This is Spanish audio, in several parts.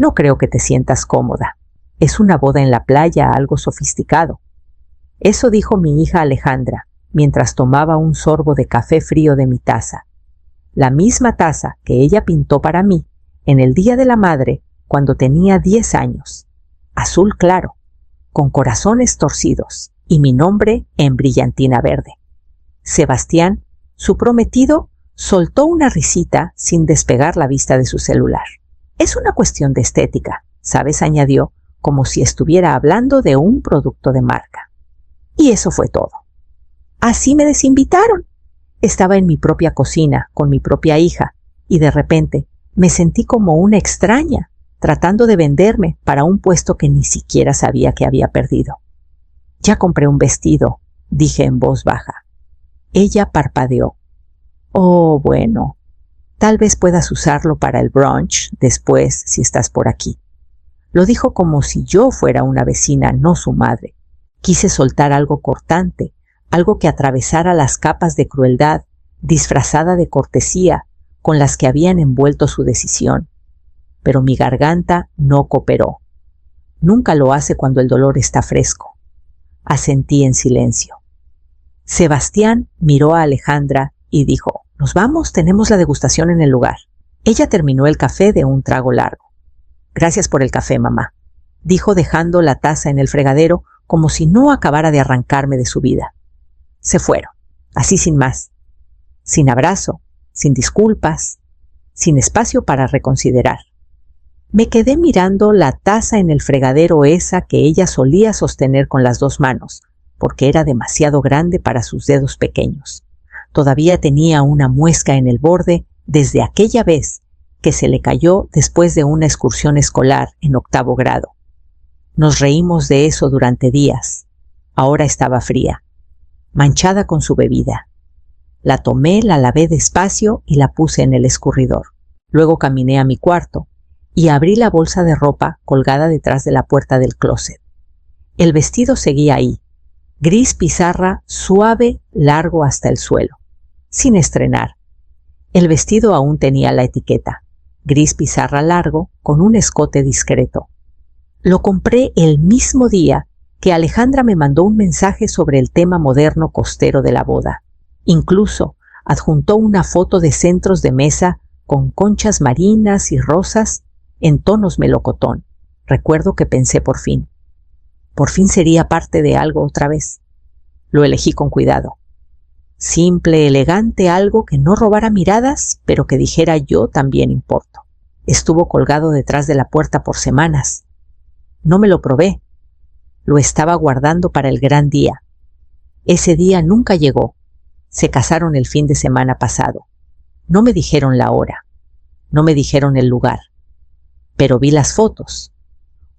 No creo que te sientas cómoda. Es una boda en la playa, algo sofisticado. Eso dijo mi hija Alejandra, mientras tomaba un sorbo de café frío de mi taza. La misma taza que ella pintó para mí en el Día de la Madre cuando tenía 10 años. Azul claro, con corazones torcidos y mi nombre en brillantina verde. Sebastián, su prometido, soltó una risita sin despegar la vista de su celular. Es una cuestión de estética, ¿sabes?, añadió, como si estuviera hablando de un producto de marca. Y eso fue todo. Así me desinvitaron. Estaba en mi propia cocina, con mi propia hija, y de repente me sentí como una extraña, tratando de venderme para un puesto que ni siquiera sabía que había perdido. Ya compré un vestido, dije en voz baja. Ella parpadeó. Oh, bueno, tal vez puedas usarlo para el brunch después si estás por aquí. Lo dijo como si yo fuera una vecina, no su madre. Quise soltar algo cortante, algo que atravesara las capas de crueldad, disfrazada de cortesía, con las que habían envuelto su decisión. Pero mi garganta no cooperó. Nunca lo hace cuando el dolor está fresco. Asentí en silencio. Sebastián miró a Alejandra y dijo, «¿Nos vamos? Tenemos la degustación en el lugar». Ella terminó el café de un trago largo. «Gracias por el café, mamá», dijo dejando la taza en el fregadero como si no acabara de arrancarme de su vida. Se fueron, así sin más. Sin abrazo, sin disculpas, sin espacio para reconsiderar. Me quedé mirando la taza en el fregadero esa que ella solía sostener con las 2 manos, porque era demasiado grande para sus dedos pequeños. Todavía tenía una muesca en el borde desde aquella vez que se le cayó después de una excursión escolar en 8º grado. Nos reímos de eso durante días. Ahora estaba fría, manchada con su bebida. La tomé, la lavé despacio y la puse en el escurridor. Luego caminé a mi cuarto y abrí la bolsa de ropa colgada detrás de la puerta del closet. El vestido seguía ahí, gris pizarra, suave, largo hasta el suelo, sin estrenar. El vestido aún tenía la etiqueta, gris pizarra largo con un escote discreto. Lo compré el mismo día que Alejandra me mandó un mensaje sobre el tema moderno costero de la boda. Incluso adjuntó una foto de centros de mesa con conchas marinas y rosas en tonos melocotón. Recuerdo que pensé por fin sería parte de algo otra vez. Lo elegí con cuidado. Simple, elegante, algo que no robara miradas, pero que dijera yo también importo. Estuvo colgado detrás de la puerta por semanas. No me lo probé. Lo estaba guardando para el gran día. Ese día nunca llegó. Se casaron el fin de semana pasado. No me dijeron la hora. No me dijeron el lugar. Pero vi las fotos.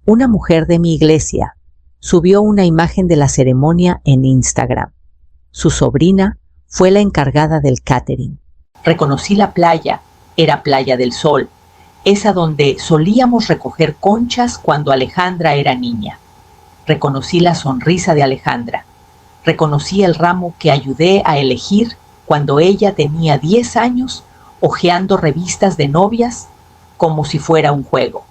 Una mujer de mi iglesia subió una imagen de la ceremonia en Instagram. Su sobrina fue la encargada del catering. Reconocí la playa. Era Playa del Sol, esa donde solíamos recoger conchas cuando Alejandra era niña. Reconocí la sonrisa de Alejandra. Reconocí el ramo que ayudé a elegir cuando ella tenía 10 años, hojeando revistas de novias como si fuera un juego.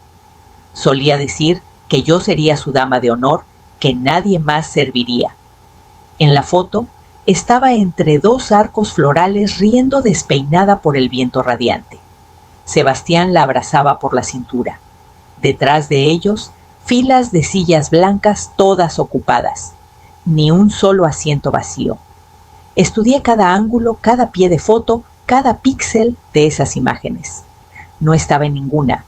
Solía decir que yo sería su dama de honor, que nadie más serviría. En la foto estaba entre 2 arcos florales riendo despeinada por el viento radiante. Sebastián la abrazaba por la cintura. Detrás de ellos, filas de sillas blancas todas ocupadas. Ni un solo asiento vacío. Estudié cada ángulo, cada pie de foto, cada píxel de esas imágenes. No estaba en ninguna,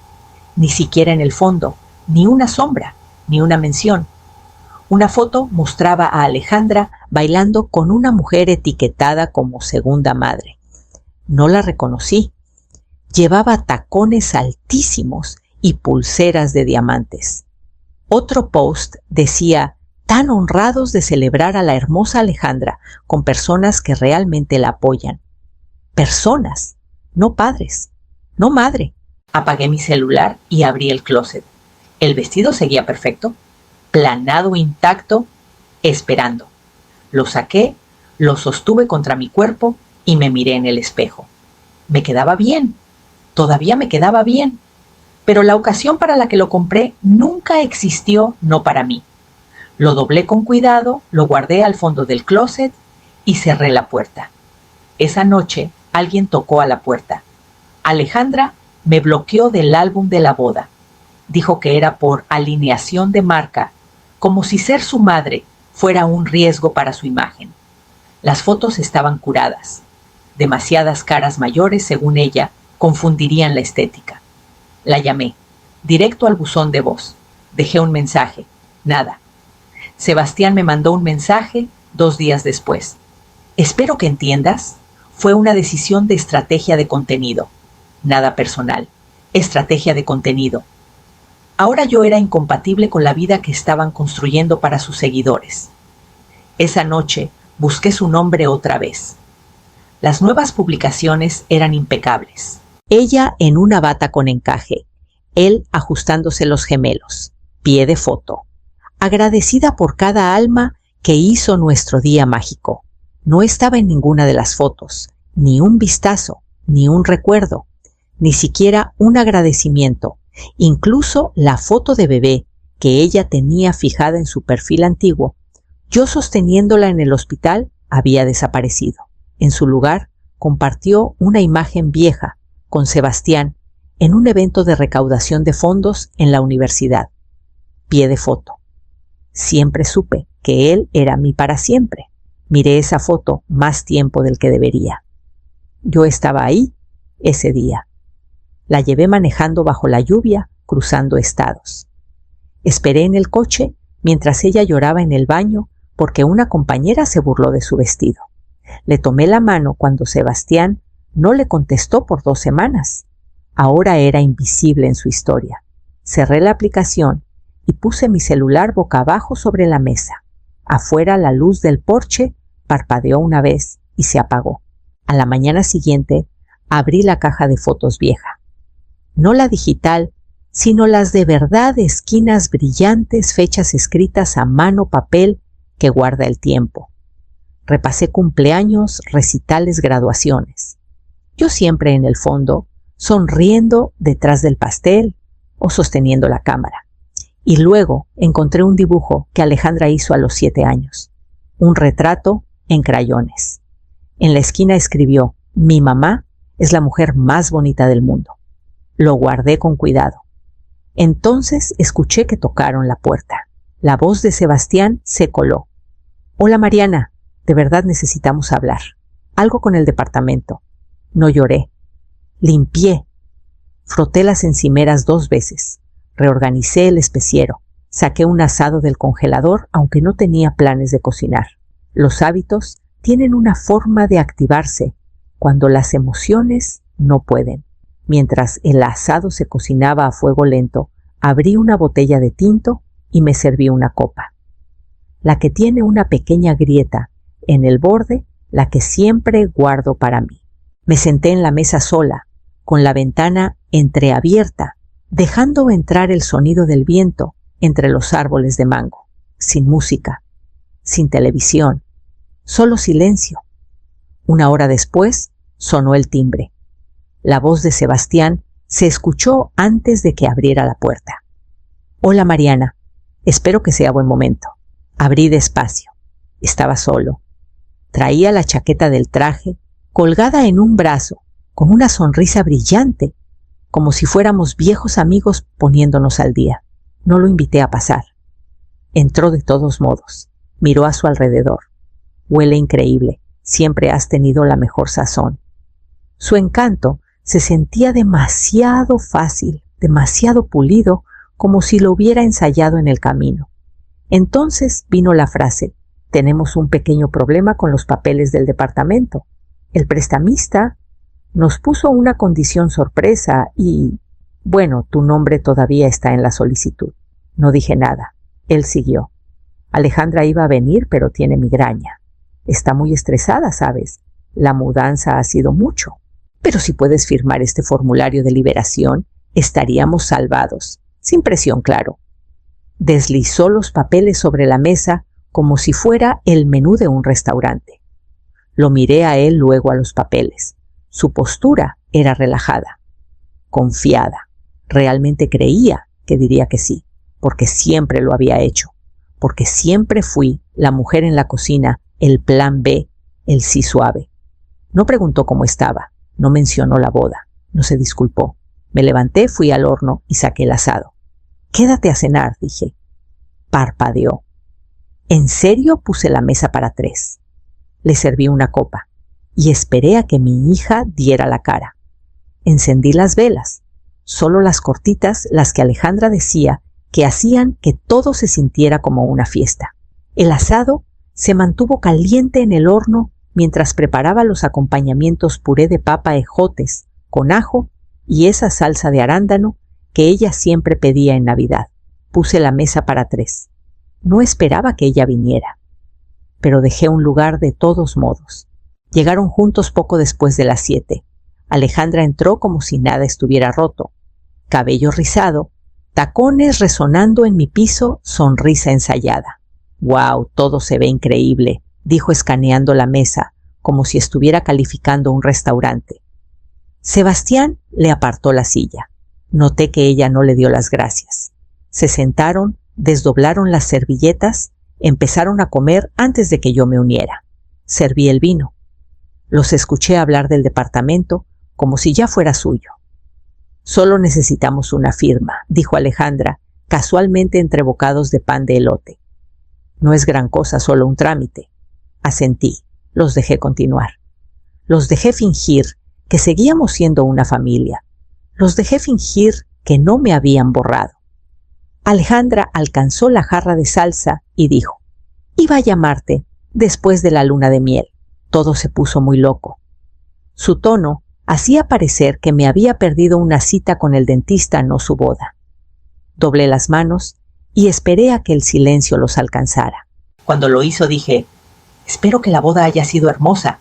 ni siquiera en el fondo, ni una sombra, ni una mención. Una foto mostraba a Alejandra bailando con una mujer etiquetada como segunda madre. No la reconocí. Llevaba tacones altísimos y pulseras de diamantes. Otro post decía, tan honrados de celebrar a la hermosa Alejandra con personas que realmente la apoyan. Personas, no padres, no madre. Apagué mi celular y abrí el closet. El vestido seguía perfecto, planado intacto, esperando. Lo saqué, lo sostuve contra mi cuerpo y me miré en el espejo. Me quedaba bien. Todavía me quedaba bien. pero la ocasión para la que lo compré nunca existió, no para mí. Lo doblé con cuidado, lo guardé al fondo del closet y cerré la puerta. Esa noche alguien tocó a la puerta. Alejandra me bloqueó del álbum de la boda. Dijo que era por alineación de marca, como si ser su madre fuera un riesgo para su imagen. Las fotos estaban curadas. Demasiadas caras mayores, según ella, confundirían la estética. La llamé, directo al buzón de voz. Dejé un mensaje. Nada. Sebastián me mandó un mensaje 2 días después. Espero que entiendas, fue una decisión de estrategia de contenido. Nada personal. Estrategia de contenido. Ahora yo era incompatible con la vida que estaban construyendo para sus seguidores. Esa noche busqué su nombre otra vez. Las nuevas publicaciones eran impecables. Ella en una bata con encaje, él ajustándose los gemelos. Pie de foto. Agradecida por cada alma que hizo nuestro día mágico. No estaba en ninguna de las fotos, ni un vistazo, ni un recuerdo, ni siquiera un agradecimiento. Incluso la foto de bebé que ella tenía fijada en su perfil antiguo, yo sosteniéndola en el hospital, había desaparecido. En su lugar, compartió una imagen vieja con Sebastián en un evento de recaudación de fondos en la universidad. Pie de foto. Siempre supe que él era mi para siempre. Miré esa foto más tiempo del que debería. Yo estaba ahí ese día. La llevé manejando bajo la lluvia, cruzando estados. Esperé en el coche mientras ella lloraba en el baño porque una compañera se burló de su vestido. Le tomé la mano cuando Sebastián no le contestó por 2 semanas. Ahora era invisible en su historia. Cerré la aplicación y puse mi celular boca abajo sobre la mesa. Afuera la luz del porche parpadeó una vez y se apagó. A la mañana siguiente abrí la caja de fotos vieja. No la digital, sino las de verdad esquinas brillantes, fechas escritas a mano, papel que guarda el tiempo. Repasé cumpleaños, recitales, graduaciones. Yo siempre en el fondo, sonriendo detrás del pastel o sosteniendo la cámara. Y luego encontré un dibujo que Alejandra hizo a los 7 años. Un retrato en crayones. En la esquina escribió: mi mamá es la mujer más bonita del mundo. Lo guardé con cuidado. Entonces escuché que tocaron la puerta. La voz de Sebastián se coló. Hola Mariana, de verdad necesitamos hablar. Algo con el departamento. No lloré. Limpié. Froté las encimeras 2 veces. Reorganicé el especiero. Saqué un asado del congelador, aunque no tenía planes de cocinar. Los hábitos tienen una forma de activarse cuando las emociones no pueden. Mientras el asado se cocinaba a fuego lento, abrí una botella de tinto y me serví una copa. La que tiene una pequeña grieta en el borde, la que siempre guardo para mí. Me senté en la mesa sola, con la ventana entreabierta, dejando entrar el sonido del viento entre los árboles de mango, sin música, sin televisión, solo silencio. 1 hora después sonó el timbre. La voz de Sebastián se escuchó antes de que abriera la puerta. Hola Mariana, espero que sea buen momento. Abrí despacio. Estaba solo. Traía la chaqueta del traje colgada en un brazo, con una sonrisa brillante, como si fuéramos viejos amigos poniéndonos al día. No lo invité a pasar. Entró de todos modos. Miró a su alrededor. Huele increíble. Siempre has tenido la mejor sazón. Su encanto se sentía demasiado fácil, demasiado pulido, como si lo hubiera ensayado en el camino. Entonces vino la frase: tenemos un pequeño problema con los papeles del departamento. El prestamista nos puso una condición sorpresa y, bueno, tu nombre todavía está en la solicitud. No dije nada. Él siguió. Alejandra iba a venir, pero tiene migraña. Está muy estresada, ¿sabes? La mudanza ha sido mucho. Pero si puedes firmar este formulario de liberación, estaríamos salvados. Sin presión, claro. Deslizó los papeles sobre la mesa como si fuera el menú de un restaurante. Lo miré a él, luego a los papeles. Su postura era relajada, confiada. Realmente creía que diría que sí, porque siempre lo había hecho, porque siempre fui la mujer en la cocina, el plan B, el sí suave. No preguntó cómo estaba, no mencionó la boda, no se disculpó. Me levanté, fui al horno y saqué el asado. «Quédate a cenar», dije. Parpadeó. En serio puse la mesa para 3. Le serví una copa y esperé a que mi hija diera la cara. Encendí las velas, solo las cortitas, las que Alejandra decía que hacían que todo se sintiera como una fiesta. El asado se mantuvo caliente en el horno mientras preparaba los acompañamientos: puré de papa ejotes con ajo y esa salsa de arándano que ella siempre pedía en Navidad. Puse la mesa para 3. No esperaba que ella viniera, pero dejé un lugar de todos modos. Llegaron juntos poco después de las 7. Alejandra entró como si nada estuviera roto. Cabello rizado, tacones resonando en mi piso, sonrisa ensayada. «¡Wow! Todo se ve increíble», dijo escaneando la mesa, como si estuviera calificando un restaurante. Sebastián le apartó la silla. Noté que ella no le dio las gracias. Se sentaron, desdoblaron las servilletas, empezaron a comer antes de que yo me uniera. Serví el vino. Los escuché hablar del departamento como si ya fuera suyo. «Solo necesitamos una firma», dijo Alejandra, casualmente entre bocados de pan de elote. «No es gran cosa, solo un trámite». Asentí. Los dejé continuar. Los dejé fingir que seguíamos siendo una familia. Los dejé fingir que no me habían borrado. Alejandra alcanzó la jarra de salsa y dijo: «Iba a llamarte después de la luna de miel». Todo se puso muy loco. Su tono hacía parecer que me había perdido una cita con el dentista, no su boda. Doblé las manos y esperé a que el silencio los alcanzara. Cuando lo hizo dije: «Espero que la boda haya sido hermosa».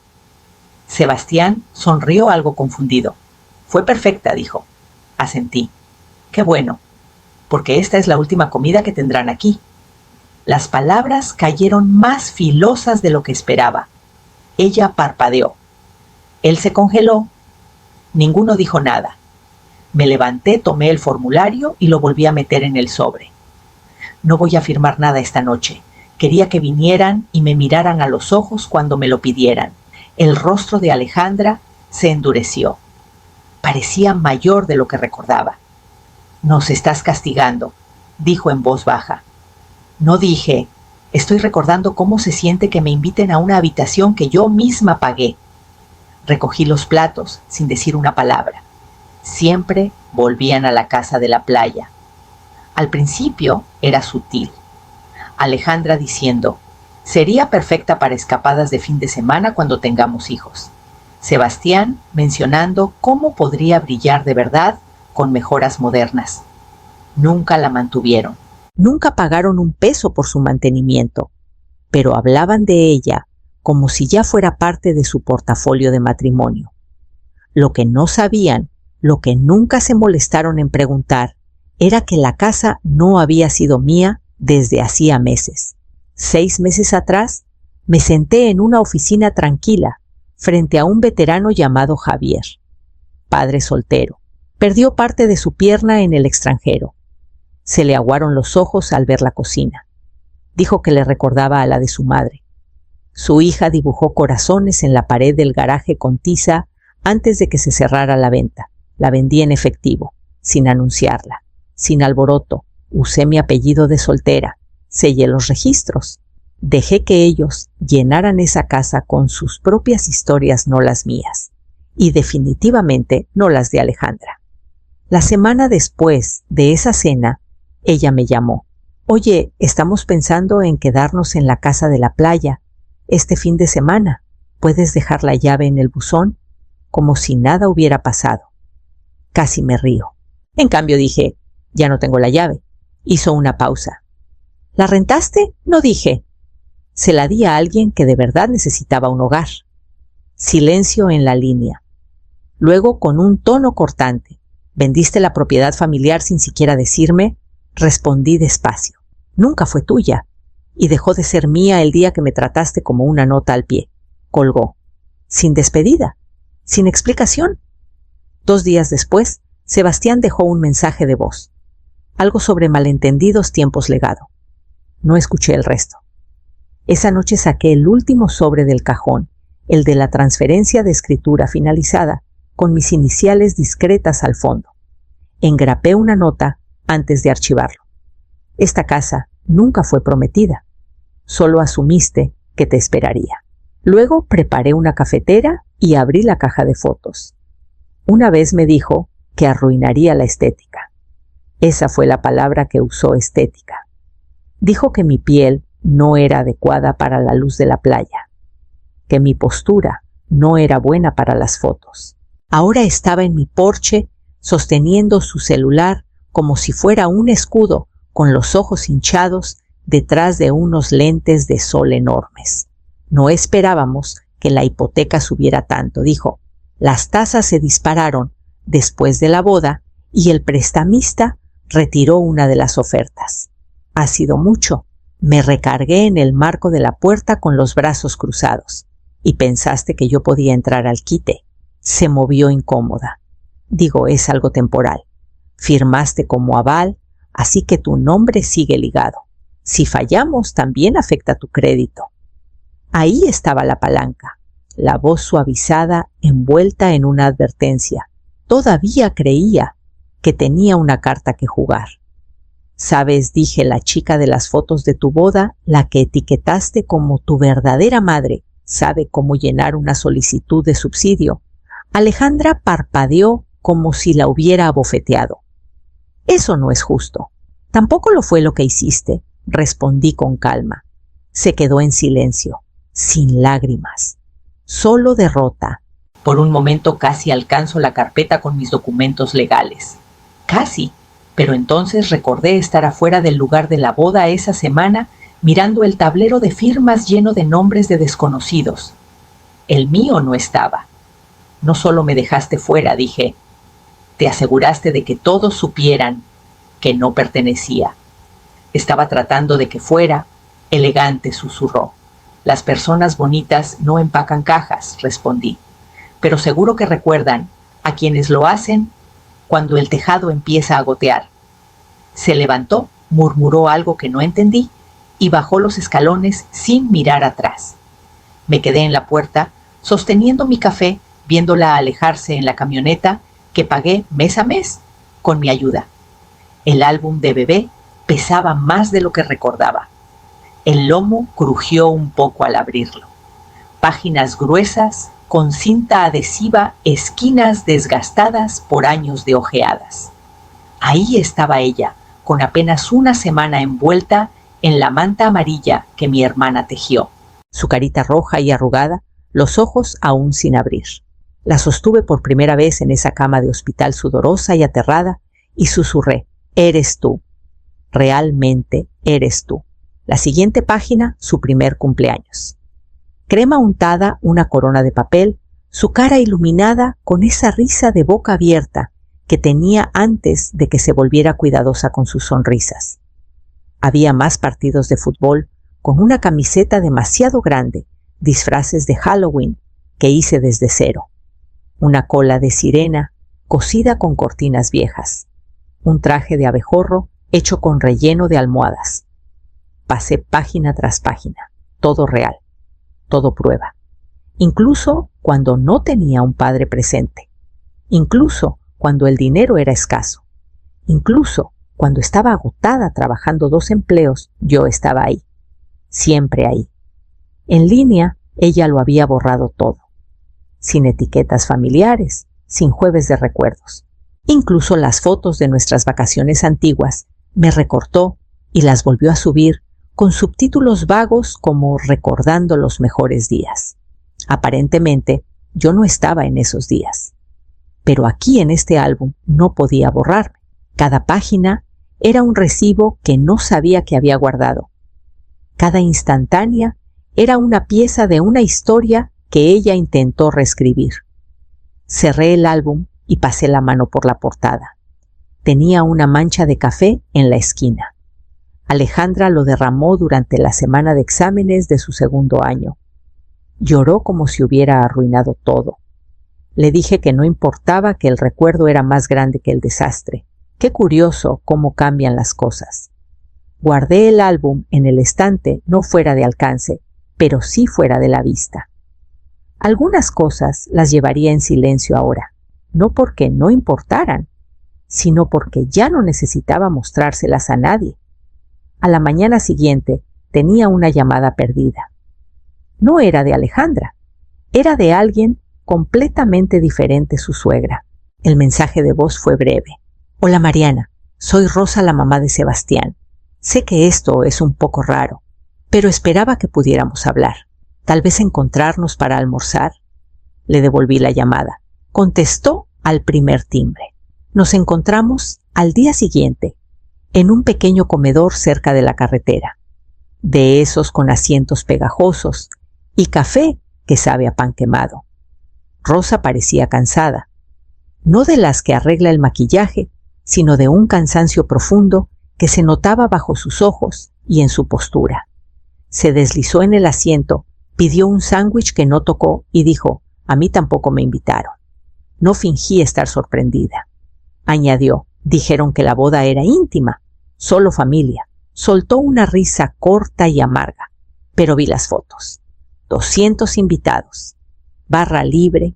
Sebastián sonrió algo confundido. «Fue perfecta», dijo. Asentí. «Qué bueno, porque esta es la última comida que tendrán aquí». Las palabras cayeron más filosas de lo que esperaba. Ella parpadeó. Él se congeló. Ninguno dijo nada. Me levanté, tomé el formulario y lo volví a meter en el sobre. «No voy a firmar nada esta noche. Quería que vinieran y me miraran a los ojos cuando me lo pidieran». El rostro de Alejandra se endureció. Parecía mayor de lo que recordaba. «Nos estás castigando», dijo en voz baja. No dije: «Estoy recordando cómo se siente que me inviten a una habitación que yo misma pagué». Recogí los platos sin decir una palabra. Siempre volvían a la casa de la playa. Al principio era sutil. Alejandra diciendo: «Sería perfecta para escapadas de fin de semana cuando tengamos hijos». Sebastián mencionando cómo podría brillar de verdad con mejoras modernas. Nunca la mantuvieron. Nunca pagaron un peso por su mantenimiento, pero hablaban de ella como si ya fuera parte de su portafolio de matrimonio. Lo que no sabían, lo que nunca se molestaron en preguntar, era que la casa no había sido mía desde hacía meses. 6 meses atrás, me senté en una oficina tranquila frente a un veterano llamado Javier, padre soltero. Perdió parte de su pierna en el extranjero. Se le aguaron los ojos al ver la cocina. Dijo que le recordaba a la de su madre. Su hija dibujó corazones en la pared del garaje con tiza antes de que se cerrara la venta. La vendí en efectivo, sin anunciarla, sin alboroto. Usé mi apellido de soltera. Sellé los registros. Dejé que ellos llenaran esa casa con sus propias historias, no las mías. Y definitivamente no las de Alejandra. La semana después de esa cena, ella me llamó. «Oye, estamos pensando en quedarnos en la casa de la playa este fin de semana. ¿Puedes dejar la llave en el buzón?», como si nada hubiera pasado. Casi me río. En cambio dije: «Ya no tengo la llave». Hizo una pausa. «¿La rentaste?», no dije. Se la di a alguien que de verdad necesitaba un hogar. Silencio en la línea. Luego, con un tono cortante: «¿Vendiste la propiedad familiar sin siquiera decirme?». Respondí despacio: «Nunca fue tuya, y dejó de ser mía el día que me trataste como una nota al pie». Colgó. Sin despedida, sin explicación. 2 días después, Sebastián dejó un mensaje de voz. Algo sobre malentendidos tiempos legado. No escuché el resto. Esa noche saqué el último sobre del cajón, el de la transferencia de escritura finalizada, con mis iniciales discretas al fondo. Engrapé una nota antes de archivarlo. Esta casa nunca fue prometida. Solo asumiste que te esperaría. Luego preparé una cafetera y abrí la caja de fotos. Una vez me dijo que arruinaría la estética. Esa fue la palabra que usó, estética. Dijo que mi piel no era adecuada para la luz de la playa, que mi postura no era buena para las fotos. Ahora estaba en mi porche sosteniendo su celular como si fuera un escudo, con los ojos hinchados detrás de unos lentes de sol enormes. No esperábamos que la hipoteca subiera tanto, dijo. Las tasas se dispararon después de la boda y el prestamista retiró una de las ofertas. Ha sido mucho. Me recargué en el marco de la puerta con los brazos cruzados. ¿Y pensaste que yo podía entrar al quite? Se movió incómoda. Digo, es algo temporal. Firmaste como aval, así que tu nombre sigue ligado. Si fallamos, también afecta tu crédito. Ahí estaba la palanca, la voz suavizada envuelta en una advertencia. Todavía creía que tenía una carta que jugar. Sabes, dije, la chica de las fotos de tu boda, la que etiquetaste como tu verdadera madre, sabe cómo llenar una solicitud de subsidio. Alejandra parpadeó como si la hubiera abofeteado. Eso no es justo. Tampoco lo fue lo que hiciste, respondí con calma. Se quedó en silencio, sin lágrimas, solo derrota. Por un momento casi alcanzo la carpeta con mis documentos legales. Casi, pero entonces recordé estar afuera del lugar de la boda esa semana mirando el tablero de firmas lleno de nombres de desconocidos. El mío no estaba. No solo me dejaste fuera, dije. Te aseguraste de que todos supieran que no pertenecía. Estaba tratando de que fuera elegante, susurró. Las personas bonitas no empacan cajas, respondí. Pero seguro que recuerdan a quienes lo hacen cuando el tejado empieza a gotear. Se levantó, murmuró algo que no entendí y bajó los escalones sin mirar atrás. Me quedé en la puerta, sosteniendo mi café, viéndola alejarse en la camioneta que pagué mes a mes con mi ayuda. El álbum de bebé pesaba más de lo que recordaba. El lomo crujió un poco al abrirlo. Páginas gruesas, con cinta adhesiva, esquinas desgastadas por años de ojeadas. Ahí estaba ella, con apenas una semana envuelta en la manta amarilla que mi hermana tejió. Su carita roja y arrugada, los ojos aún sin abrir. La sostuve por primera vez en esa cama de hospital sudorosa y aterrada y susurré, eres tú. Realmente eres tú. La siguiente página, su primer cumpleaños. Crema untada, una corona de papel, su cara iluminada con esa risa de boca abierta que tenía antes de que se volviera cuidadosa con sus sonrisas. Había más partidos de fútbol con una camiseta demasiado grande, disfraces de Halloween que hice desde cero. Una cola de sirena cosida con cortinas viejas. Un traje de abejorro hecho con relleno de almohadas. Pasé página tras página, todo real, todo prueba. Incluso cuando no tenía un padre presente. Incluso cuando el dinero era escaso. Incluso cuando estaba agotada trabajando 2 empleos, yo estaba ahí. Siempre ahí. En línea, ella lo había borrado todo. Sin etiquetas familiares, sin jueves de recuerdos. Incluso las fotos de nuestras vacaciones antiguas me recortó y las volvió a subir con subtítulos vagos como recordando los mejores días. Aparentemente, yo no estaba en esos días. Pero aquí en este álbum no podía borrarme. Cada página era un recibo que no sabía que había guardado. Cada instantánea era una pieza de una historia que ella intentó reescribir. Cerré el álbum y pasé la mano por la portada. Tenía una mancha de café en la esquina. Alejandra lo derramó durante la semana de exámenes de su segundo año. Lloró como si hubiera arruinado todo. Le dije que no importaba, que el recuerdo era más grande que el desastre. Qué curioso cómo cambian las cosas. Guardé el álbum en el estante, no fuera de alcance, pero sí fuera de la vista. Algunas cosas las llevaría en silencio ahora, no porque no importaran, sino porque ya no necesitaba mostrárselas a nadie. A la mañana siguiente tenía una llamada perdida. No era de Alejandra, era de alguien completamente diferente, su suegra. El mensaje de voz fue breve. Hola Mariana, soy Rosa, la mamá de Sebastián. Sé que esto es un poco raro, pero esperaba que pudiéramos hablar. Tal vez encontrarnos para almorzar. Le devolví la llamada. Contestó al primer timbre. Nos encontramos al día siguiente, en un pequeño comedor cerca de la carretera, de esos con asientos pegajosos y café que sabe a pan quemado. Rosa parecía cansada, no de las que arregla el maquillaje, sino de un cansancio profundo que se notaba bajo sus ojos y en su postura. Se deslizó en el asiento, pidió un sándwich que no tocó y dijo: a mí tampoco me invitaron. No fingí estar sorprendida. Añadió: dijeron que la boda era íntima, solo familia. Soltó una risa corta y amarga, pero vi las fotos. 200 invitados, barra libre,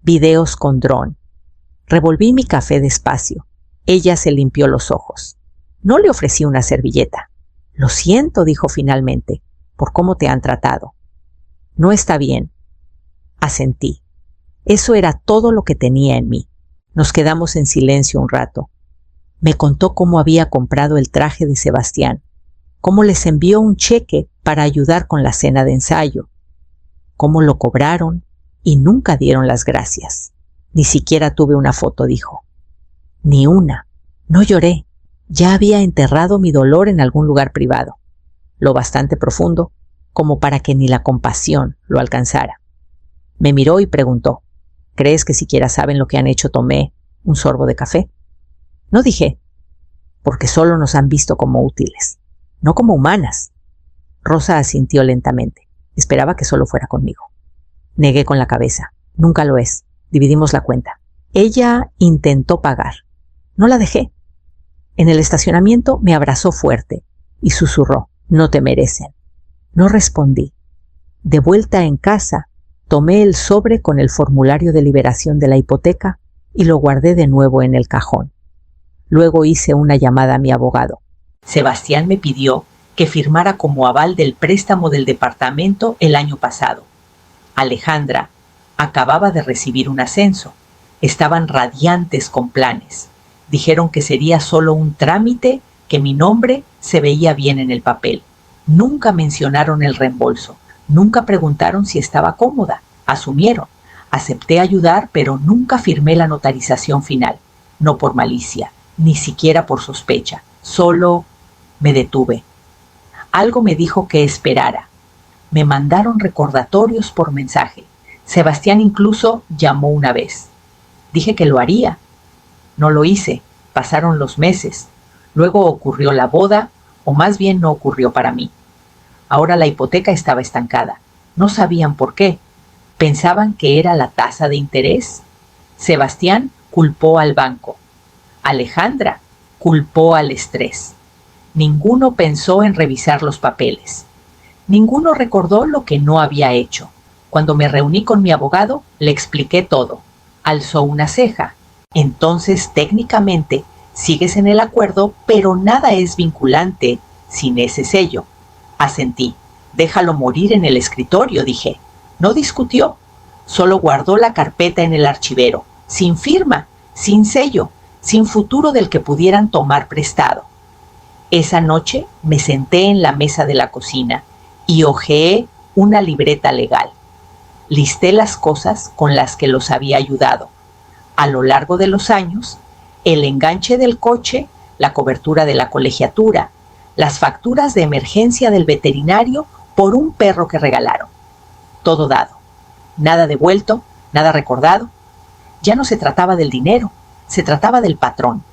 videos con dron. Revolví mi café despacio. Ella se limpió los ojos. No le ofrecí una servilleta. Lo siento, dijo finalmente, por cómo te han tratado. No está bien. Asentí. Eso era todo lo que tenía en mí. Nos quedamos en silencio un rato. Me contó cómo había comprado el traje de Sebastián, cómo les envió un cheque para ayudar con la cena de ensayo, cómo lo cobraron y nunca dieron las gracias. Ni siquiera tuve una foto, dijo. Ni una. No lloré. Ya había enterrado mi dolor en algún lugar privado, lo bastante profundo como para que ni la compasión lo alcanzara. Me miró y preguntó: ¿crees que siquiera saben lo que han hecho? Tomé un sorbo de café. No dije, porque solo nos han visto como útiles, no como humanas. Rosa asintió lentamente. Esperaba que solo fuera conmigo. Negué con la cabeza. Nunca lo es. Dividimos la cuenta. Ella intentó pagar. No la dejé. En el estacionamiento me abrazó fuerte y susurró: no te merecen. No respondí. De vuelta en casa, tomé el sobre con el formulario de liberación de la hipoteca y lo guardé de nuevo en el cajón. Luego hice una llamada a mi abogado. Sebastián me pidió que firmara como aval del préstamo del departamento el año pasado. Alejandra acababa de recibir un ascenso. Estaban radiantes con planes. Dijeron que sería solo un trámite, que mi nombre se veía bien en el papel. Nunca mencionaron el reembolso. Nunca preguntaron si estaba cómoda. Asumieron. Acepté ayudar, pero nunca firmé la notarización final. No por malicia, ni siquiera por sospecha. Solo me detuve. Algo me dijo que esperara. Me mandaron recordatorios por mensaje. Sebastián incluso llamó una vez. Dije que lo haría. No lo hice. Pasaron los meses. Luego ocurrió la boda, o más bien no ocurrió para mí. Ahora la hipoteca estaba estancada. No sabían por qué. Pensaban que era la tasa de interés. Sebastián culpó al banco. Alejandra culpó al estrés. Ninguno pensó en revisar los papeles. Ninguno recordó lo que no había hecho. Cuando me reuní con mi abogado, le expliqué todo. Alzó una ceja. Entonces, técnicamente, sigues en el acuerdo, pero nada es vinculante sin ese sello. Asentí. Déjalo morir en el escritorio, dije. No discutió. Solo guardó la carpeta en el archivero, sin firma, sin sello, sin futuro del que pudieran tomar prestado. Esa noche me senté en la mesa de la cocina y hojeé una libreta legal. Listé las cosas con las que los había ayudado. A lo largo de los años, el enganche del coche, la cobertura de la colegiatura, las facturas de emergencia del veterinario por un perro que regalaron. Todo dado. Nada devuelto, nada recordado. Ya no se trataba del dinero, se trataba del patrón.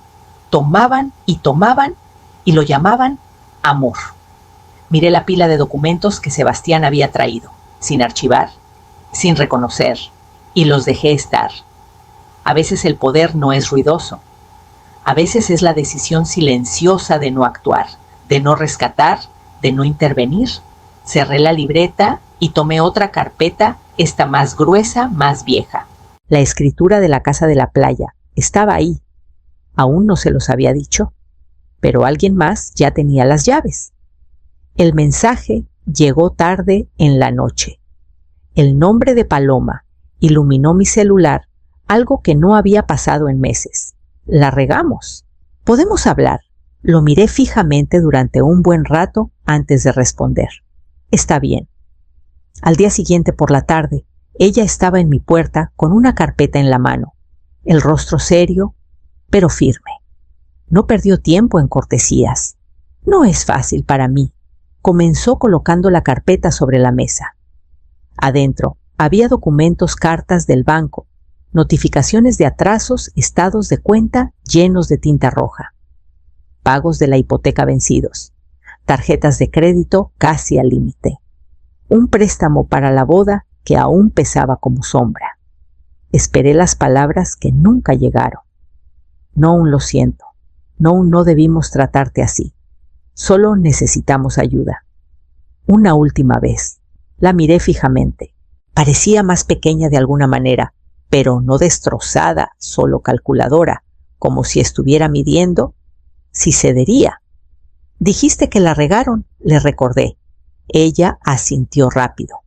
Tomaban y lo llamaban amor. Miré la pila de documentos que Sebastián había traído, sin archivar, sin reconocer, y los dejé estar. A veces el poder no es ruidoso. A veces es la decisión silenciosa de no actuar, de no rescatar, de no intervenir. Cerré la libreta y tomé otra carpeta, esta más gruesa, más vieja. La escritura de la casa de la playa estaba ahí. Aún no se los había dicho, pero alguien más ya tenía las llaves. El mensaje llegó tarde en la noche. El nombre de Paloma iluminó mi celular, algo que no había pasado en meses. La regamos. ¿Podemos hablar? Lo miré fijamente durante un buen rato antes de responder. Está bien. Al día siguiente por la tarde, ella estaba en mi puerta con una carpeta en la mano, el rostro serio, pero firme. No perdió tiempo en cortesías. No es fácil para mí. Comenzó colocando la carpeta sobre la mesa. Adentro había documentos, cartas del banco, notificaciones de atrasos, estados de cuenta llenos de tinta roja, pagos de la hipoteca vencidos, tarjetas de crédito casi al límite, un préstamo para la boda que aún pesaba como sombra. Esperé las palabras que nunca llegaron. No, lo siento. No debimos tratarte así. Solo necesitamos ayuda. Una última vez. La miré fijamente. Parecía más pequeña de alguna manera, pero no destrozada, solo calculadora, como si estuviera midiendo si cedería. Dijiste que la regaron, le recordé. Ella asintió rápido.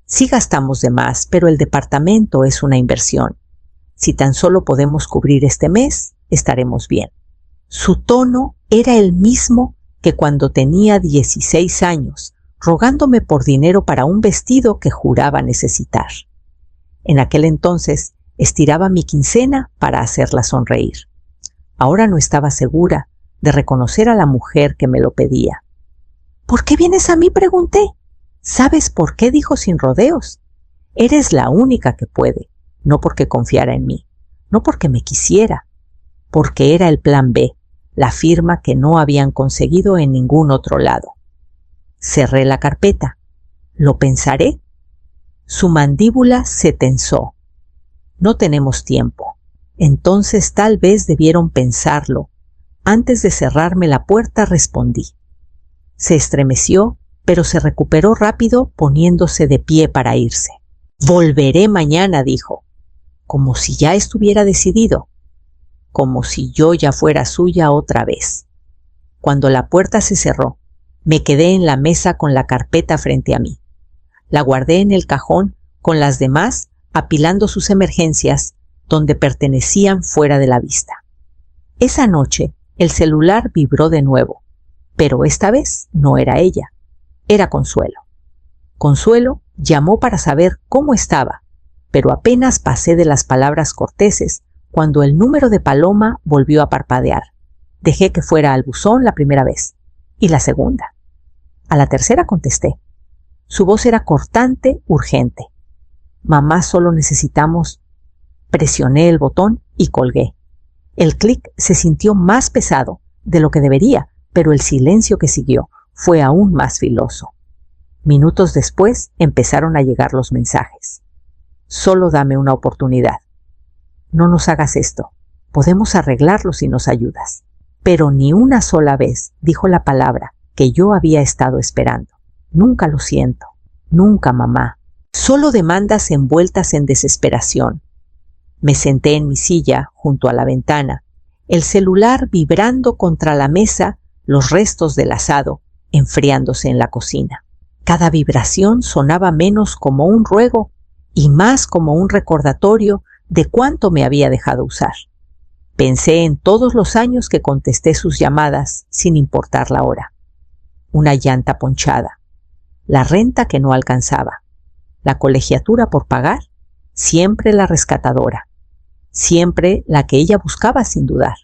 Sí gastamos de más, pero el departamento es una inversión. Si tan solo podemos cubrir este mes, estaremos bien. Su tono era el mismo que cuando tenía 16 años, rogándome por dinero para un vestido que juraba necesitar. En aquel entonces estiraba mi quincena para hacerla sonreír. Ahora no estaba segura de reconocer a la mujer que me lo pedía. ¿Por qué vienes a mí?, pregunté. ¿Sabes por qué?, dijo sin rodeos. Eres la única que puede, no porque confiara en mí, no porque me quisiera, porque era el plan B, la firma que no habían conseguido en ningún otro lado. Cerré la carpeta. ¿Lo pensaré? Su mandíbula se tensó. No tenemos tiempo. Entonces tal vez debieron pensarlo. Antes de cerrarme la puerta respondí. Se estremeció, pero se recuperó rápido poniéndose de pie para irse. Volveré mañana, dijo, como si ya estuviera decidido, como si yo ya fuera suya otra vez. Cuando la puerta se cerró, me quedé en la mesa con la carpeta frente a mí. La guardé en el cajón con las demás, apilando sus emergencias donde pertenecían fuera de la vista. Esa noche el celular vibró de nuevo, pero esta vez no era ella, era Consuelo. Consuelo llamó para saber cómo estaba, pero apenas pasé de las palabras corteses cuando el número de Paloma volvió a parpadear. Dejé que fuera al buzón la primera vez, y la segunda. A la tercera contesté. Su voz era cortante, urgente. Mamá, solo necesitamos... Presioné el botón y colgué. El clic se sintió más pesado de lo que debería, pero el silencio que siguió fue aún más filoso. Minutos después empezaron a llegar los mensajes. Solo dame una oportunidad. No nos hagas esto. Podemos arreglarlo si nos ayudas. Pero ni una sola vez dijo la palabra que yo había estado esperando. Nunca lo siento. Nunca, mamá. Solo demandas envueltas en desesperación. Me senté en mi silla junto a la ventana, el celular vibrando contra la mesa, los restos del asado enfriándose en la cocina. Cada vibración sonaba menos como un ruego y más como un recordatorio de cuánto me había dejado usar. Pensé en todos los años que contesté sus llamadas sin importar la hora. Una llanta ponchada, la renta que no alcanzaba, la colegiatura por pagar, siempre la rescatadora, siempre la que ella buscaba sin dudar.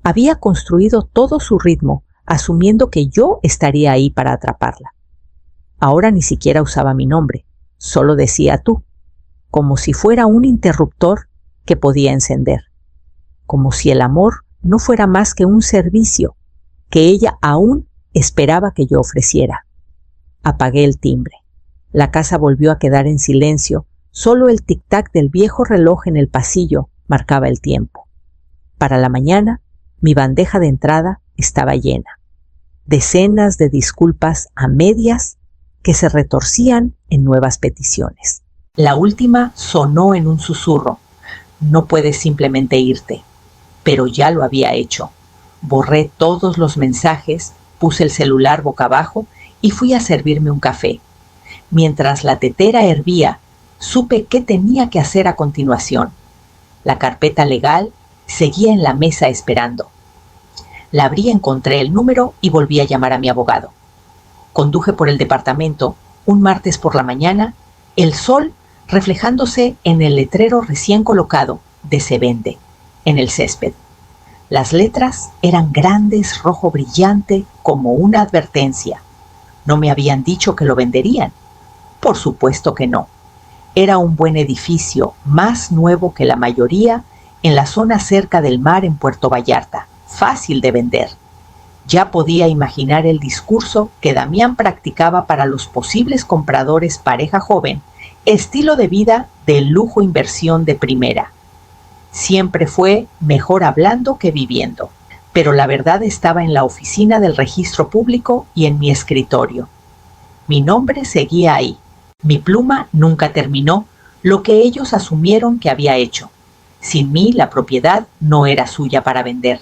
Había construido todo su ritmo asumiendo que yo estaría ahí para atraparla. Ahora ni siquiera usaba mi nombre, solo decía tú, como si fuera un interruptor que podía encender, como si el amor no fuera más que un servicio que ella aún esperaba que yo ofreciera. Apagué el timbre. La casa volvió a quedar en silencio, Solo el tic-tac del viejo reloj en el pasillo marcaba el tiempo. Para la mañana, mi bandeja de entrada estaba llena. Decenas de disculpas a medias que se retorcían en nuevas peticiones. La última sonó en un susurro. No puedes simplemente irte. Pero ya lo había hecho. Borré todos los mensajes, puse el celular boca abajo y fui a servirme un café. Mientras la tetera hervía, supe qué tenía que hacer a continuación. La carpeta legal seguía en la mesa esperando. La abrí, encontré el número y volví a llamar a mi abogado. Conduje por el departamento un martes por la mañana, el sol reflejándose en el letrero recién colocado de "Se vende" en el césped. Las letras eran grandes, rojo brillante, como una advertencia. ¿No me habían dicho que lo venderían? Por supuesto que no. Era un buen edificio, más nuevo que la mayoría, en la zona cerca del mar en Puerto Vallarta. Fácil de vender. Ya podía imaginar el discurso que Damián practicaba para los posibles compradores pareja joven, estilo de vida de lujo, inversión de primera. Siempre fue mejor hablando que viviendo, pero la verdad estaba en la oficina del registro público y en mi escritorio. Mi nombre seguía ahí. Mi pluma nunca terminó lo que ellos asumieron que había hecho. Sin mí, la propiedad no era suya para vender.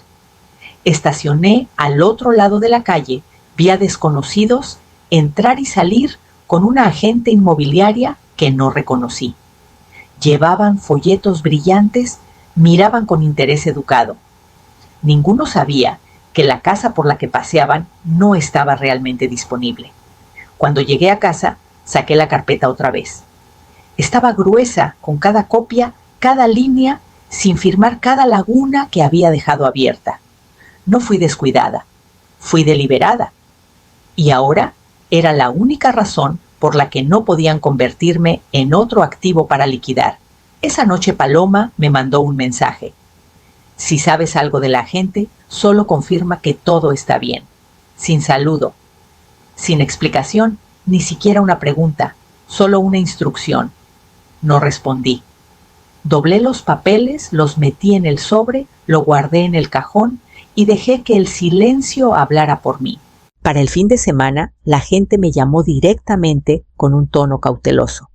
Estacioné al otro lado de la calle, vi a desconocidos entrar y salir con una agente inmobiliaria que no reconocí. Llevaban folletos brillantes, miraban con interés educado. Ninguno sabía que la casa por la que paseaban no estaba realmente disponible. Cuando llegué a casa, saqué la carpeta otra vez. Estaba gruesa, con cada copia, cada línea, sin firmar cada laguna que había dejado abierta. No fui descuidada, fui deliberada. Y ahora era la única razón por la que no podían convertirme en otro activo para liquidar. Esa noche Paloma me mandó un mensaje. Si sabes algo de la gente, solo confirma que todo está bien. Sin saludo, sin explicación, ni siquiera una pregunta, solo una instrucción. No respondí. Doblé los papeles, los metí en el sobre, lo guardé en el cajón y dejé que el silencio hablara por mí. Para el fin de semana, la gente me llamó directamente con un tono cauteloso.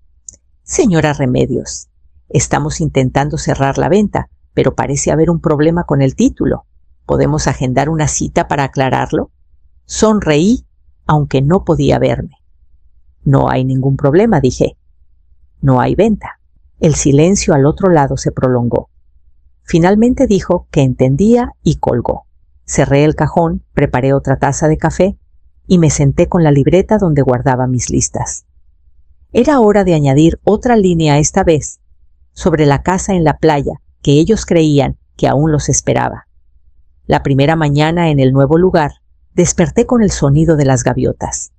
Señora Remedios, estamos intentando cerrar la venta, pero parece haber un problema con el título. ¿Podemos agendar una cita para aclararlo? Sonreí, aunque no podía verme. No hay ningún problema, dije. No hay venta. El silencio al otro lado se prolongó. Finalmente dijo que entendía y colgó. Cerré el cajón, preparé otra taza de café y me senté con la libreta donde guardaba mis listas. Era hora de añadir otra línea esta vez sobre la casa en la playa que ellos creían que aún los esperaba. La primera mañana en el nuevo lugar, desperté con el sonido de las gaviotas.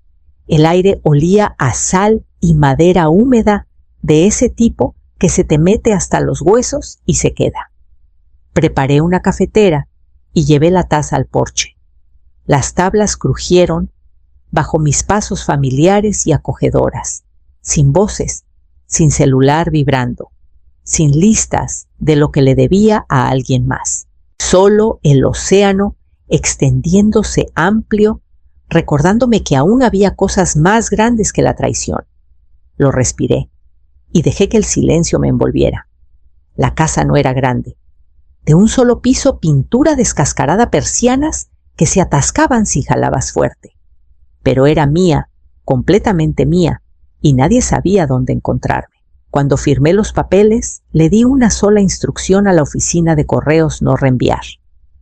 El aire olía a sal y madera húmeda de ese tipo que se te mete hasta los huesos y se queda. Preparé una cafetera y llevé la taza al porche. Las tablas crujieron bajo mis pasos familiares y acogedoras, sin voces, sin celular vibrando, sin listas de lo que le debía a alguien más. Solo el océano extendiéndose amplio, recordándome que aún había cosas más grandes que la traición. Lo respiré y dejé que el silencio me envolviera. La casa no era grande. De un solo piso, pintura descascarada, persianas que se atascaban si jalabas fuerte. Pero era mía, completamente mía, y nadie sabía dónde encontrarme. Cuando firmé los papeles, le di una sola instrucción a la oficina de correos: no reenviar.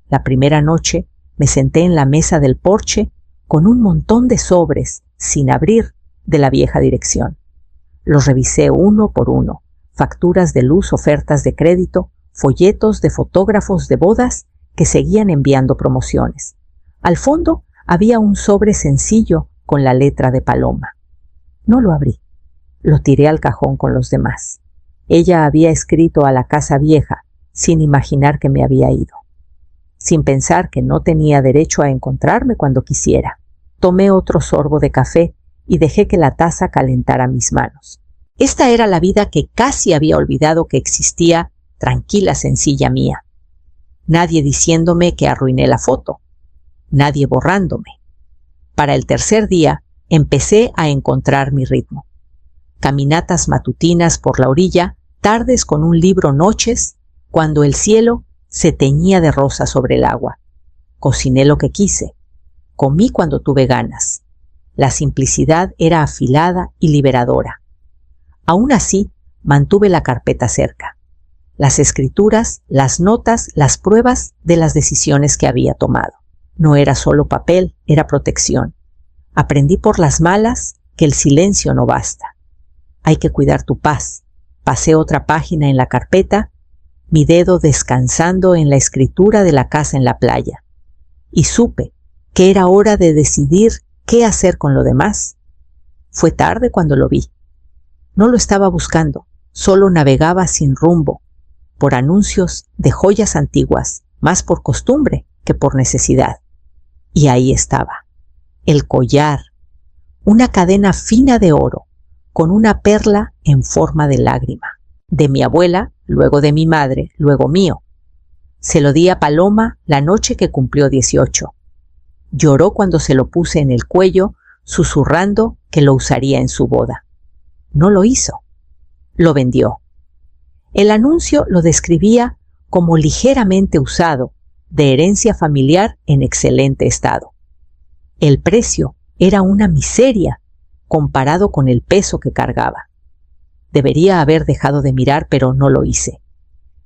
La primera noche me senté en la mesa del porche con un montón de sobres, sin abrir, de la vieja dirección. Los revisé uno por uno: facturas de luz, ofertas de crédito, folletos de fotógrafos de bodas que seguían enviando promociones. Al fondo había un sobre sencillo con la letra de Paloma. No lo abrí. Lo tiré al cajón con los demás. Ella había escrito a la casa vieja sin imaginar que me había ido, sin pensar que no tenía derecho a encontrarme cuando quisiera. Tomé otro sorbo de café y dejé que la taza calentara mis manos. Esta era la vida que casi había olvidado que existía, tranquila, sencilla mía. Nadie diciéndome que arruiné la foto. Nadie borrándome. Para el tercer día empecé a encontrar mi ritmo. Caminatas matutinas por la orilla, tardes con un libro, noches, cuando el cielo se teñía de rosa sobre el agua. Cociné lo que quise. Comí cuando tuve ganas. La simplicidad era afilada y liberadora. Aún así, mantuve la carpeta cerca. Las escrituras, las notas, las pruebas de las decisiones que había tomado. No era solo papel, era protección. Aprendí por las malas que el silencio no basta. Hay que cuidar tu paz. Pasé otra página en la carpeta, mi dedo descansando en la escritura de la casa en la playa. Y supe que era hora de decidir qué hacer con lo demás. Fue tarde cuando lo vi. No lo estaba buscando, solo navegaba sin rumbo, por anuncios de joyas antiguas, más por costumbre que por necesidad. Y ahí estaba, el collar, una cadena fina de oro, con una perla en forma de lágrima, de mi abuela, luego de mi madre, luego mío. Se lo di a Paloma la noche que cumplió 18. Lloró cuando se lo puse en el cuello, susurrando que lo usaría en su boda. No lo hizo. Lo vendió. El anuncio lo describía como ligeramente usado, de herencia familiar en excelente estado. El precio era una miseria comparado con el peso que cargaba. Debería haber dejado de mirar, pero no lo hice.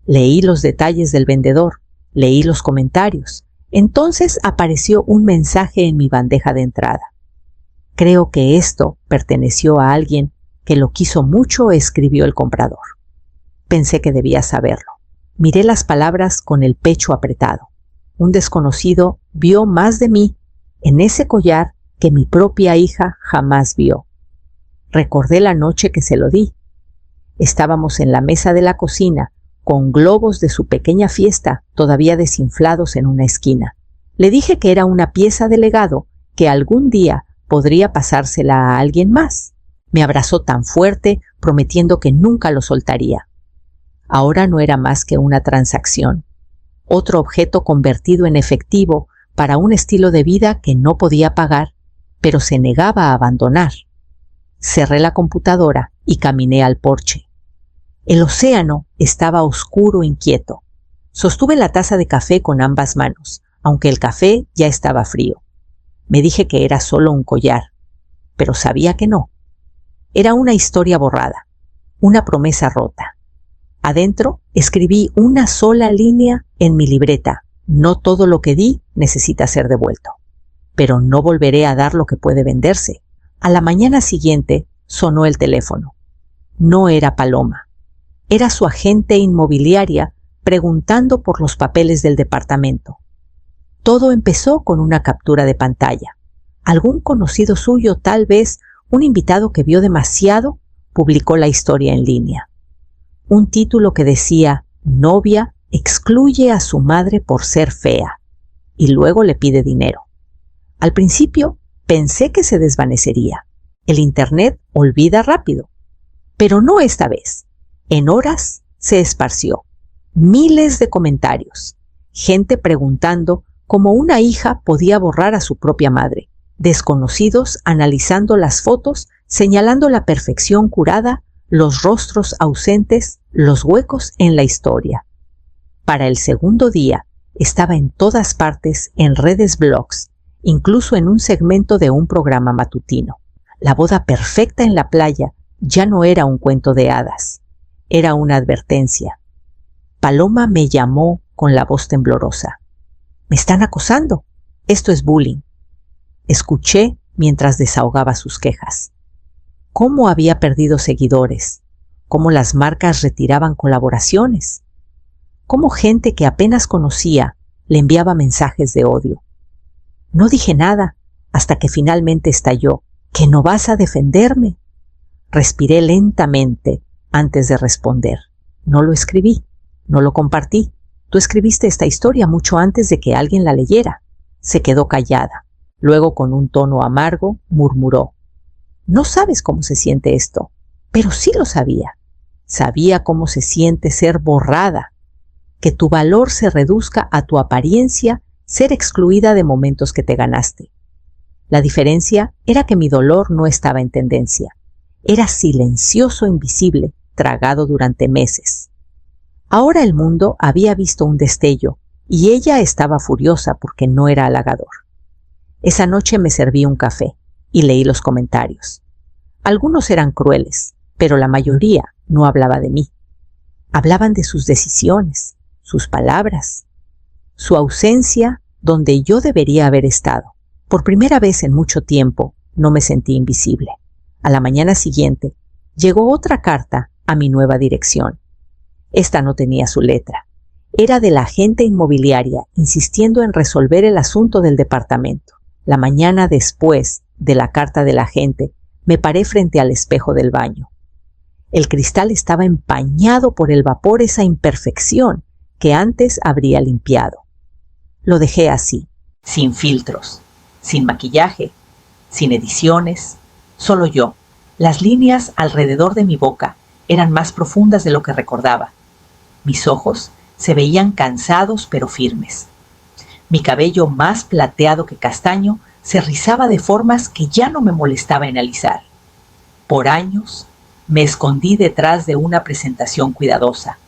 Leí los detalles del vendedor, leí los comentarios. Entonces apareció un mensaje en mi bandeja de entrada. Creo que esto perteneció a alguien que lo quiso mucho, escribió el comprador. Pensé que debía saberlo. Miré las palabras con el pecho apretado. Un desconocido vio más de mí en ese collar que mi propia hija jamás vio. Recordé la noche que se lo di. Estábamos en la mesa de la cocina, con globos de su pequeña fiesta todavía desinflados en una esquina. Le dije que era una pieza de legado que algún día podría pasársela a alguien más. Me abrazó tan fuerte, prometiendo que nunca lo soltaría. Ahora no era más que una transacción, otro objeto convertido en efectivo para un estilo de vida que no podía pagar, pero se negaba a abandonar. Cerré la computadora y caminé al porche. El océano estaba oscuro, inquieto. Sostuve la taza de café con ambas manos, aunque el café ya estaba frío. Me dije que era solo un collar, pero sabía que no. Era una historia borrada, una promesa rota. Adentro escribí una sola línea en mi libreta. No todo lo que di necesita ser devuelto. Pero no volveré a dar lo que puede venderse. A la mañana siguiente sonó el teléfono. No era Paloma. Era su agente inmobiliaria preguntando por los papeles del departamento. Todo empezó con una captura de pantalla. Algún conocido suyo, tal vez un invitado que vio demasiado, publicó la historia en línea. Un título que decía: novia excluye a su madre por ser fea, y luego le pide dinero. Al principio pensé que se desvanecería. El Internet olvida rápido. Pero no esta vez. En horas se esparció. Miles de comentarios. Gente preguntando cómo una hija podía borrar a su propia madre. Desconocidos analizando las fotos, señalando la perfección curada, los rostros ausentes, los huecos en la historia. Para el segundo día, estaba en todas partes, en redes, blogs, incluso en un segmento de un programa matutino. La boda perfecta en la playa ya no era un cuento de hadas, era una advertencia. Paloma me llamó con la voz temblorosa. «Me están acosando. Esto es bullying». Escuché mientras desahogaba sus quejas. Cómo había perdido seguidores, cómo las marcas retiraban colaboraciones, cómo gente que apenas conocía le enviaba mensajes de odio. No dije nada hasta que finalmente estalló. ¿Que no vas a defenderme? Respiré lentamente antes de responder. No lo escribí, no lo compartí. Tú escribiste esta historia mucho antes de que alguien la leyera. Se quedó callada. Luego, con un tono amargo, murmuró: «No sabes cómo se siente esto. Pero sí lo sabía. Sabía cómo se siente ser borrada, que tu valor se reduzca a tu apariencia, ser excluida de momentos que te ganaste. La diferencia era que mi dolor no estaba en tendencia. Era silencioso, invisible, tragado durante meses. Ahora el mundo había visto un destello y ella estaba furiosa porque no era halagador. Esa noche me serví un café y leí los comentarios. Algunos eran crueles, pero la mayoría no hablaba de mí. Hablaban de sus decisiones, sus palabras, su ausencia donde yo debería haber estado. Por primera vez en mucho tiempo no me sentí invisible. A la mañana siguiente llegó otra carta a mi nueva dirección. Esta no tenía su letra. Era de la agente inmobiliaria insistiendo en resolver el asunto del departamento. La mañana después de la carta del agente, me paré frente al espejo del baño. El cristal estaba empañado por el vapor, esa imperfección que antes habría limpiado. Lo dejé así, sin filtros, sin maquillaje, sin ediciones, solo yo. Las líneas alrededor de mi boca eran más profundas de lo que recordaba. Mis ojos se veían cansados pero firmes. Mi cabello, más plateado que castaño, se rizaba de formas que ya no me molestaba en alisar. Por años me escondí detrás de una presentación cuidadosa,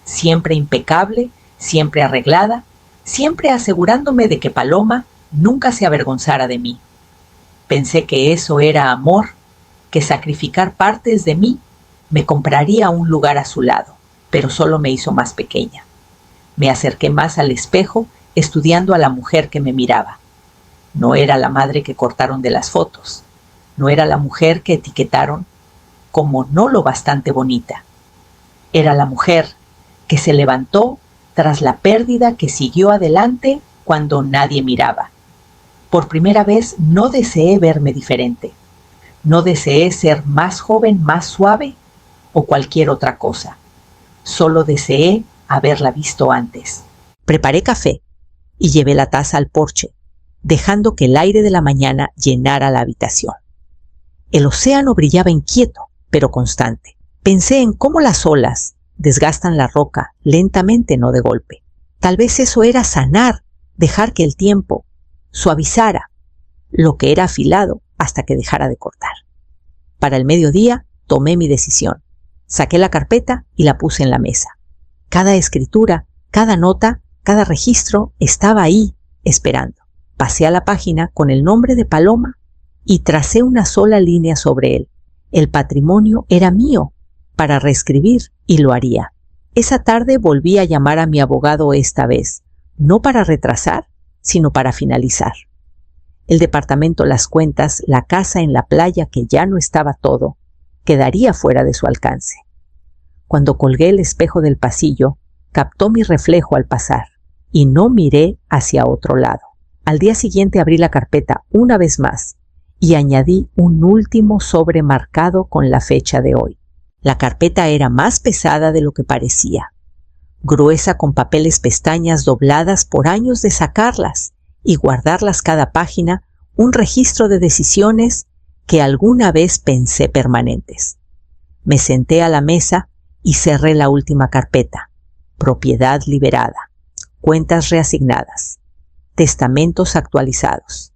siempre impecable, siempre arreglada, siempre asegurándome de que Paloma nunca se avergonzara de mí. Pensé que eso era amor, que sacrificar partes de mí me compraría un lugar a su lado, pero solo me hizo más pequeña. Me acerqué más al espejo, estudiando a la mujer que me miraba. No era la madre que cortaron de las fotos. No era la mujer que etiquetaron como no lo bastante bonita. Era la mujer que se levantó tras la pérdida, que siguió adelante cuando nadie miraba. Por primera vez no deseé verme diferente. No deseé ser más joven, más suave o cualquier otra cosa. Solo deseé haberla visto antes. Preparé café y llevé la taza al porche, dejando que el aire de la mañana llenara la habitación. El océano brillaba inquieto, pero constante. Pensé en cómo las olas desgastan la roca lentamente, no de golpe. Tal vez eso era sanar, dejar que el tiempo suavizara lo que era afilado hasta que dejara de cortar. Para el mediodía tomé mi decisión. Saqué la carpeta y la puse en la mesa. Cada escritura, cada nota, cada registro estaba ahí, esperando. Pasé a la página con el nombre de Paloma y tracé una sola línea sobre él. El patrimonio era mío para reescribir y lo haría. Esa tarde volví a llamar a mi abogado, esta vez, no para retrasar, sino para finalizar. El departamento, las cuentas, la casa en la playa, que ya no estaba todo, quedaría fuera de su alcance. Cuando colgué el espejo del pasillo, captó mi reflejo al pasar y no miré hacia otro lado. Al día siguiente abrí la carpeta una vez más y añadí un último sobre marcado con la fecha de hoy. La carpeta era más pesada de lo que parecía, gruesa, con papeles, pestañas dobladas por años de sacarlas y guardarlas cada página, un registro de decisiones que alguna vez pensé permanentes. Me senté a la mesa y cerré la última carpeta. Propiedad liberada, cuentas reasignadas, testamentos actualizados,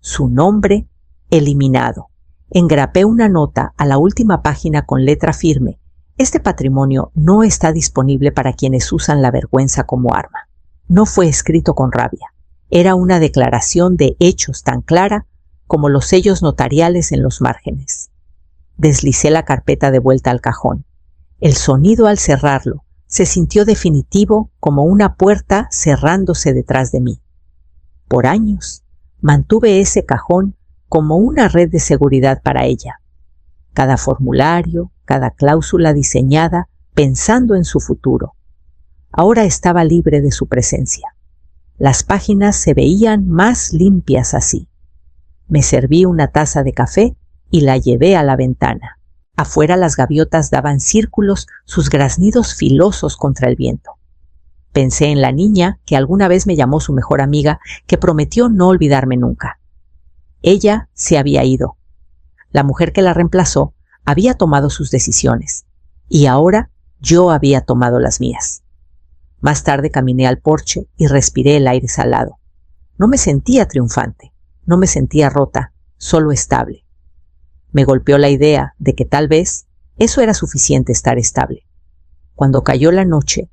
su nombre eliminado. Engrapé una nota a la última página con letra firme. Este patrimonio no está disponible para quienes usan la vergüenza como arma. No fue escrito con rabia. Era una declaración de hechos tan clara como los sellos notariales en los márgenes. Deslicé la carpeta de vuelta al cajón. El sonido al cerrarlo se sintió definitivo, como una puerta cerrándose detrás de mí. Por años mantuve ese cajón como una red de seguridad para ella. Cada formulario, cada cláusula diseñada pensando en su futuro. Ahora estaba libre de su presencia. Las páginas se veían más limpias así. Me serví una taza de café y la llevé a la ventana. Afuera las gaviotas daban círculos, sus graznidos filosos contra el viento. Pensé en la niña que alguna vez me llamó su mejor amiga, que prometió no olvidarme nunca. Ella se había ido. La mujer que la reemplazó Había tomado sus decisiones, y ahora yo había tomado las mías. Más tarde caminé al porche y respiré el aire salado. No me sentía triunfante, no me sentía rota, solo estable. Me golpeó la idea de que tal vez eso era suficiente estar estable. Cuando cayó la noche,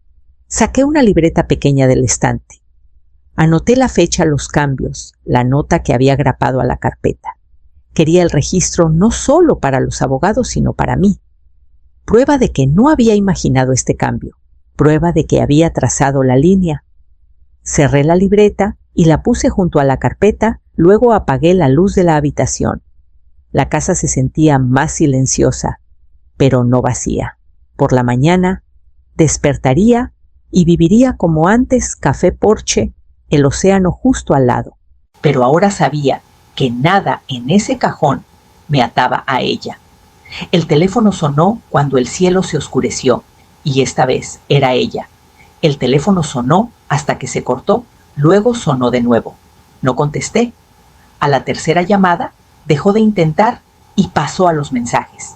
saqué una libreta pequeña del estante. Anoté la fecha, los cambios, la nota que había grapado a la carpeta. Quería el registro no solo para los abogados, sino para mí. Prueba de que no había imaginado este cambio. Prueba de que había trazado la línea. Cerré la libreta y la puse junto a la carpeta, luego apagué la luz de la habitación. La casa se sentía más silenciosa, pero no vacía. Por la mañana, despertaría y viviría como antes, café porche, el océano justo al lado. Pero ahora sabía que nada en ese cajón me ataba a ella. El teléfono sonó cuando el cielo se oscureció, y esta vez era ella. El teléfono sonó hasta que se cortó, luego sonó de nuevo. No contesté. A la tercera llamada, dejó de intentar y pasó a los mensajes.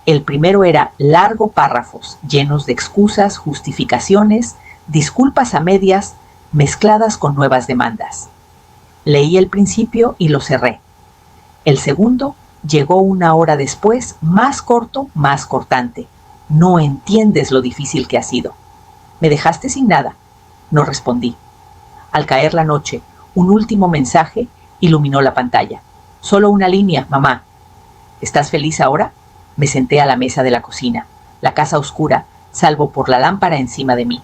El primero era largo párrafos, llenos de excusas, justificaciones, disculpas a medias, mezcladas con nuevas demandas. Leí el principio y lo cerré. El segundo llegó una hora después, más corto, más cortante. No entiendes lo difícil que ha sido. ¿Me dejaste sin nada? No respondí. Al caer la noche, un último mensaje iluminó la pantalla. Solo una línea, mamá. ¿Estás feliz ahora? Me senté a la mesa de la cocina, la casa oscura, salvo por la lámpara encima de mí.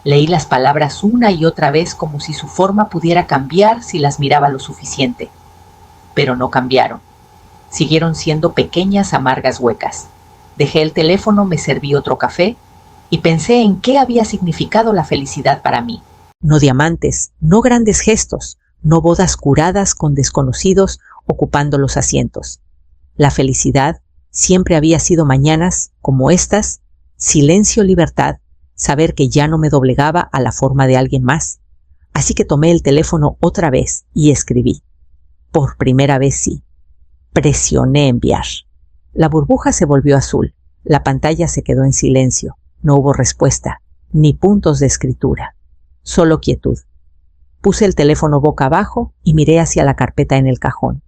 Leí las palabras una y otra vez como si su forma pudiera cambiar si las miraba lo suficiente. Pero no cambiaron. Siguieron siendo pequeñas, amargas huecas. Dejé el teléfono, me serví otro café y pensé en qué había significado la felicidad para mí. No diamantes, no grandes gestos, no bodas curadas con desconocidos ocupando los asientos. La felicidad siempre había sido mañanas como estas, silencio, libertad, saber que ya no me doblegaba a la forma de alguien más. Así que tomé el teléfono otra vez y escribí. Por primera vez sí. Presioné enviar. La burbuja se volvió azul. La pantalla se quedó en silencio. No hubo respuesta, ni puntos de escritura. Solo quietud. Puse el teléfono boca abajo y miré hacia la carpeta en el cajón.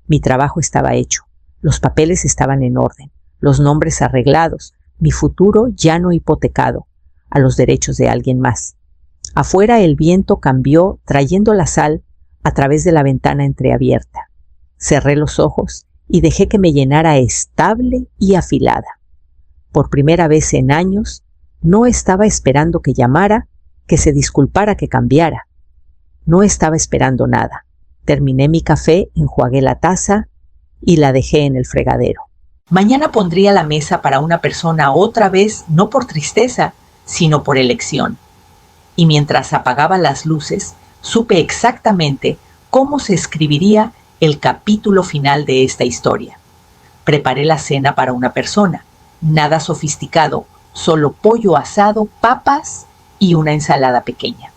Mi trabajo estaba hecho. Los papeles estaban en orden. Los nombres arreglados. Mi futuro ya no hipotecado a los derechos de alguien más. Afuera el viento cambió trayendo la sal a través de la ventana entreabierta. Cerré los ojos y dejé que me llenara estable y afilada. Por primera vez en años, no estaba esperando que llamara, que se disculpara, que cambiara. No estaba esperando nada. Terminé mi café, enjuagué la taza y la dejé en el fregadero. Mañana pondría la mesa para una persona otra vez, no por tristeza, sino por elección. Y mientras apagaba las luces, supe exactamente cómo se escribiría el capítulo final de esta historia. Preparé la cena para una persona, nada sofisticado, solo pollo asado, papas y una ensalada pequeña.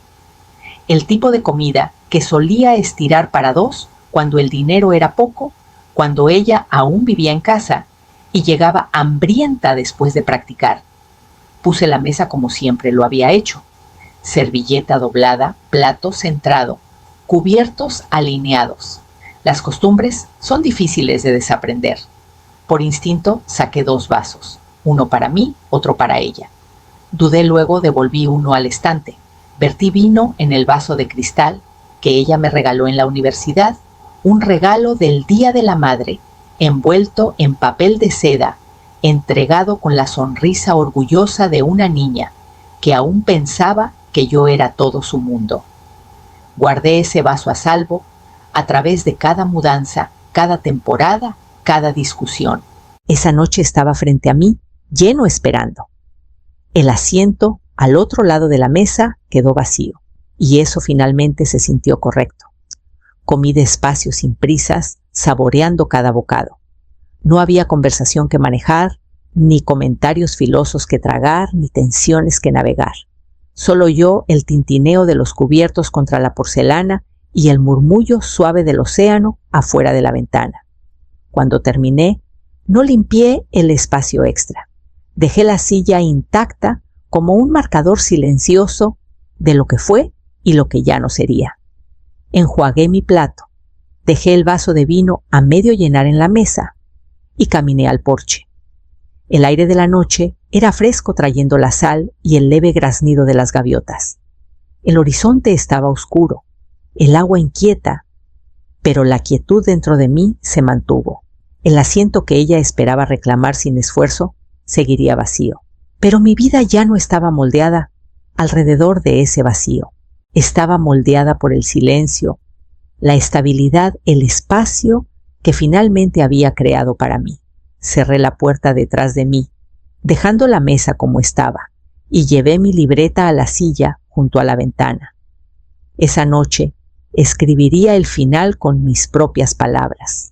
El tipo de comida que solía estirar para dos cuando el dinero era poco, cuando ella aún vivía en casa y llegaba hambrienta después de practicar. Puse la mesa como siempre lo había hecho. Servilleta doblada, plato centrado, cubiertos alineados. Las costumbres son difíciles de desaprender. Por instinto saqué 2 vasos, uno para mí, otro para ella. Dudé, luego devolví uno al estante. Vertí vino en el vaso de cristal que ella me regaló en la universidad, un regalo del Día de la Madre, envuelto en papel de seda, entregado con la sonrisa orgullosa de una niña que aún pensaba que yo era todo su mundo. Guardé ese vaso a salvo a través de cada mudanza, cada temporada, cada discusión. Esa noche estaba frente a mí, lleno, esperando. El asiento al otro lado de la mesa quedó vacío, y eso finalmente se sintió correcto. Comí despacio, sin prisas, saboreando cada bocado. No había conversación que manejar, ni comentarios filosos que tragar, ni tensiones que navegar. Solo yo, el tintineo de los cubiertos contra la porcelana y el murmullo suave del océano afuera de la ventana. Cuando terminé, No limpié el espacio extra. Dejé la silla intacta como un marcador silencioso de lo que fue y lo que ya no sería. Enjuagué mi plato, dejé el vaso de vino a medio llenar en la mesa y caminé al porche. El aire de la noche era fresco trayendo la sal y el leve graznido de las gaviotas. El horizonte estaba oscuro, el agua inquieta, pero la quietud dentro de mí se mantuvo. El asiento que ella esperaba reclamar sin esfuerzo seguiría vacío. Pero mi vida ya no estaba moldeada alrededor de ese vacío. Estaba moldeada por el silencio, la estabilidad, el espacio que finalmente había creado para mí. Cerré la puerta detrás de mí, dejando la mesa como estaba, y llevé mi libreta a la silla junto a la ventana. Esa noche escribiría el final con mis propias palabras.